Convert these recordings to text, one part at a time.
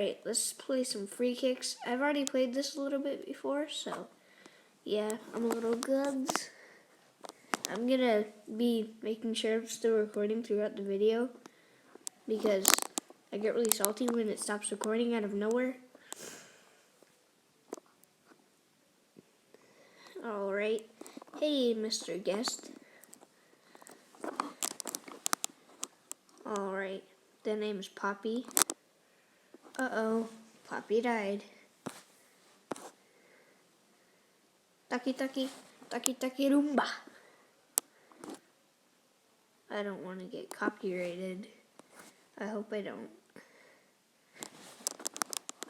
Alright, let's play some free kicks. I've already played this a little bit before, so yeah, I'm a little good. I'm gonna be making sure I'm still recording throughout the video because I get really salty when it stops recording out of nowhere. Alright, hey Mr. Guest. Alright, the name's Poppy. Uh-oh, Poppy died. Taki taki, taki taki rumba. I don't want to get copyrighted. I hope I don't.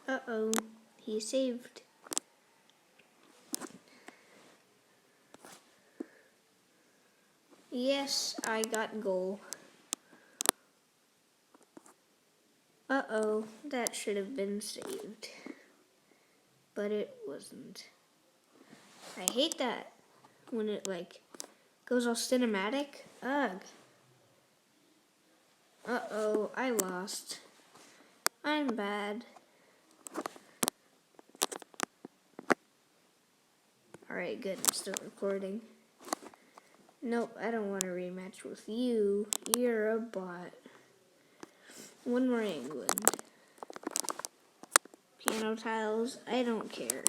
Uh-oh, he saved. Yes, I got goal. Uh-oh, that should have been saved. But it wasn't. I hate that when it goes all cinematic. Ugh. Uh-oh, I lost. I'm bad. Alright, good, I'm still recording. Nope, I don't want a rematch with you. You're a bot. One more England. Piano tiles, I don't care.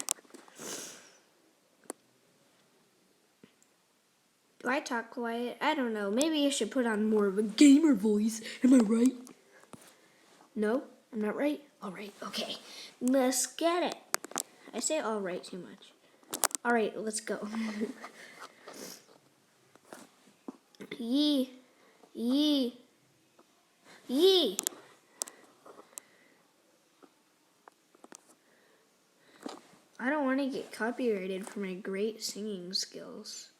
Do I talk quiet? I don't know. Maybe I should put on more of a gamer voice. Am I right? No, I'm not right? Alright, okay. Let's get it. I say alright too much. Alright, let's go. Yee. Yee. Yee. I don't want to get copyrighted for my great singing skills.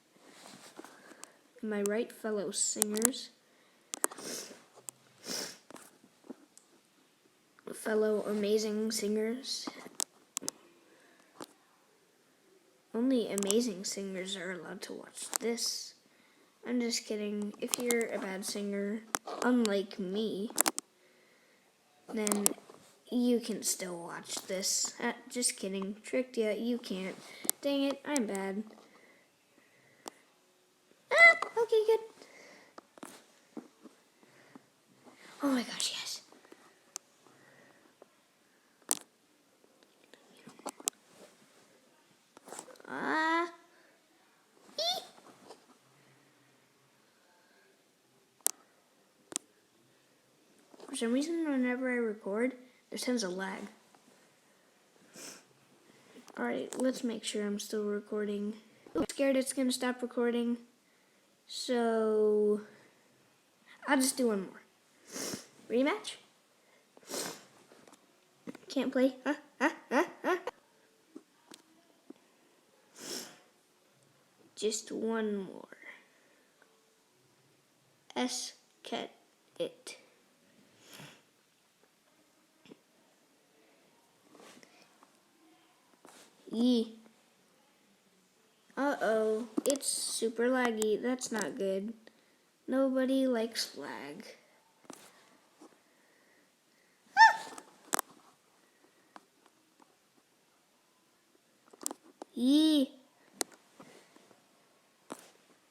Am I right, fellow singers? Fellow amazing singers? Only amazing singers are allowed to watch this. I'm just kidding. If you're a bad singer, unlike me, then you can still watch this. Just kidding. Tricked ya. You can't. Dang it. I'm bad. Okay, good. Oh my gosh, yes. For some reason, whenever I record, there tends a lag. Alright, let's make sure I'm still recording. I'm scared it's going to stop recording. So, I'll just do one more. Rematch? Can't play? Just one more. Cat it. Yee. Uh-oh, it's super laggy. That's not good. Nobody likes lag. Yee.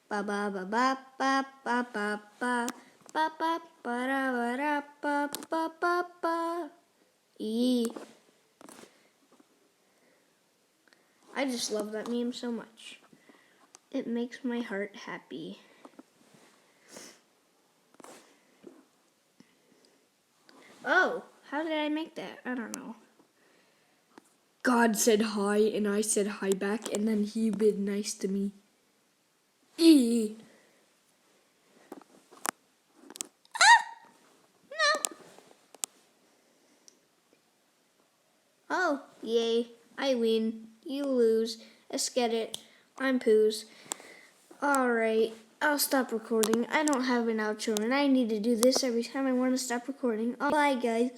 Ba ba ba ba ba ba ba ba ba ba ba da ba ba ba ba. Yee. I just love that meme so much. It makes my heart happy. Oh, how did I make that? I don't know. God said hi, and I said hi back, and then he been nice to me. No. Oh, yay. I win. You lose. Let's get it. I'm Poos. Alright, I'll stop recording. I don't have an outro, and I need to do this every time I want to stop recording. Bye, guys.